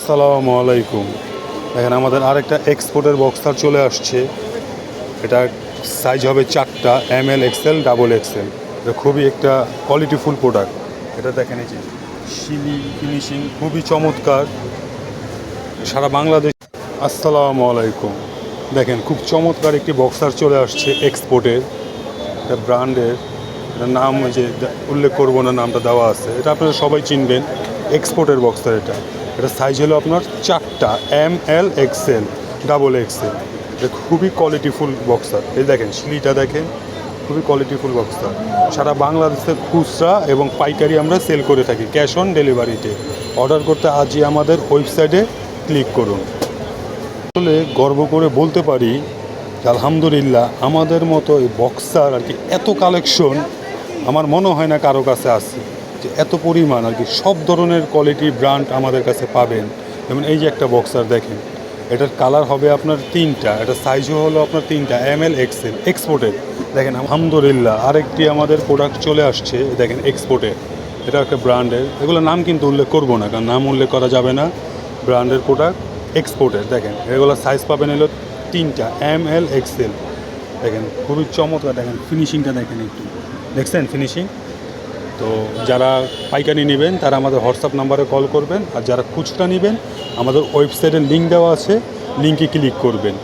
আসসালামু আলাইকুম। দেখেন আমাদের আরেকটা এক্সপোর্টের বক্সার চলে আসছে। এটা সাইজ হবে 4টা, ML XL ডাবল XL। এটা খুবই একটা কোয়ালিটিফুল প্রোডাক্ট। এটা দেখেন এই যে শিলি ফিনিশিং খুবই চমৎকার, সারা বাংলাদেশ। আসসালামু আলাইকুম। দেখেন খুব চমৎকার একটি বক্সার চলে আসছে এক্সপোর্টের। এটা ব্র্যান্ডের, এটার নাম ওই যে উল্লেখ করবো না, নামটা দেওয়া আছে। এটা আপনারা সবাই চিনবেন, এক্সপোর্টের বক্সার। এটা সাইজ হলো আপনার 4টা, ML XL ডাবল XL। এটা খুবই কোয়ালিটিফুল বক্সার। এই দেখেন শিলিটা দেখেন, খুবই কোয়ালিটিফুল বক্সার। সারা বাংলাদেশে খুচরা এবং পাইকারি আমরা সেল করে থাকি ক্যাশ অন ডেলিভারিতে। অর্ডার করতে আজই আমাদের ওয়েবসাইটে ক্লিক করুন। আসলে গর্ব করে বলতে পারি যে আলহামদুলিল্লাহ আমাদের মতো এই বক্সার আর কি এত কালেকশন আমার মনে হয় না কারো কাছে আছে, যে এত পরিমাণ আর কি সব ধরনের কোয়ালিটি ব্র্যান্ড আমাদের কাছে পাবেন। যেমন এই যে একটা বক্সার দেখেন, এটার কালার হবে আপনার 3টা, এটা সাইজও হলো আপনার 3টা, ML XL এক্সপোর্টের। দেখেন আলহামদুলিল্লাহ আরেকটি আমাদের প্রোডাক্ট চলে আসছে, দেখেন এক্সপোর্টের। এটা একটা ব্র্যান্ডের, এগুলো নাম কিন্তু উল্লেখ করব না, কারণ নাম উল্লেখ করা যাবে না। ব্র্যান্ডের প্রোডাক্ট এক্সপোর্টের। দেখেন এগুলো সাইজ পাবেন হলো 3টা, ML XL। দেখেন খুবই চমৎকার, দেখেন ফিনিশিংটা দেখেন, একটু দেখছেন ফিনিশিং। তো যারা পাইকারি নেবেন তারা আমাদের হোয়াটসঅ্যাপ নাম্বারে কল করবেন, আর যারা খুচরা নেবেন আমাদের ওয়েবসাইটের লিঙ্ক দেওয়া আছে, লিঙ্কে ক্লিক করবেন।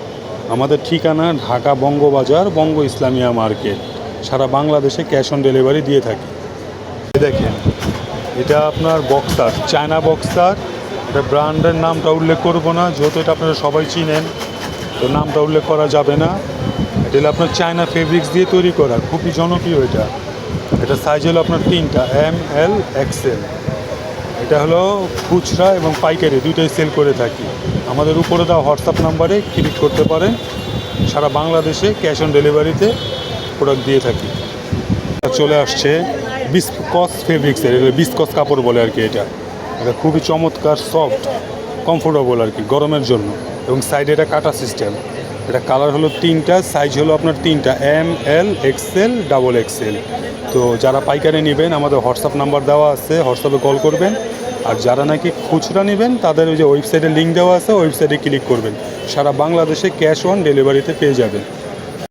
আমাদের ঠিকানা ঢাকা বঙ্গবাজার, বঙ্গ ইসলামিয়া মার্কেট। সারা বাংলাদেশে ক্যাশ অন ডেলিভারি দিয়ে থাকি। দেখেন এটা আপনার বক্সার, চায়না বক্সার। এটা ব্র্যান্ডের নামটা উল্লেখ করব না, যেহেতু এটা আপনারা সবাই চিনেন, তো নামটা উল্লেখ করা যাবে না। এটা হলো আপনার চায়না ফেব্রিক্স দিয়ে তৈরি করা, খুবই জনপ্রিয় এটা। এটা সাইজ হলো আপনার 3টা, ML XL। এটা হলো খুচরা এবং পাইকারি দুইটাই সেল করে থাকি। আমাদের উপরে দেওয়া হোয়াটসঅ্যাপ নাম্বারে ক্লিক করতে পারেন। সারা বাংলাদেশে ক্যাশ অন ডেলিভারিতে প্রোডাক্ট দিয়ে থাকি। চলে আসছে বিসকস ফেব্রিক্সের, বিসকস কাপড় বলে আর কি। এটা খুবই চমৎকার, সফট, কমফোর্টেবল আর কি গরমের জন্য। এবং সাইডে এটা কাটা সিস্টেম। এটা কালার হলো 3টা, সাইজ হলো আপনার 3টা, ML XL ডাবল XL। তো যারা পাইকারি নেবেন আমাদের হোয়াটসঅ্যাপ নাম্বার দেওয়া আছে, হোয়াটসঅ্যাপে কল করবেন। আর যারা নাকি খুচরা নেবেন তাদের ওই যে ওয়েবসাইটে লিঙ্ক দেওয়া আছে, ওয়েবসাইটে ক্লিক করবেন। সারা বাংলাদেশে ক্যাশ অন ডেলিভারিতে পেয়ে যাবেন।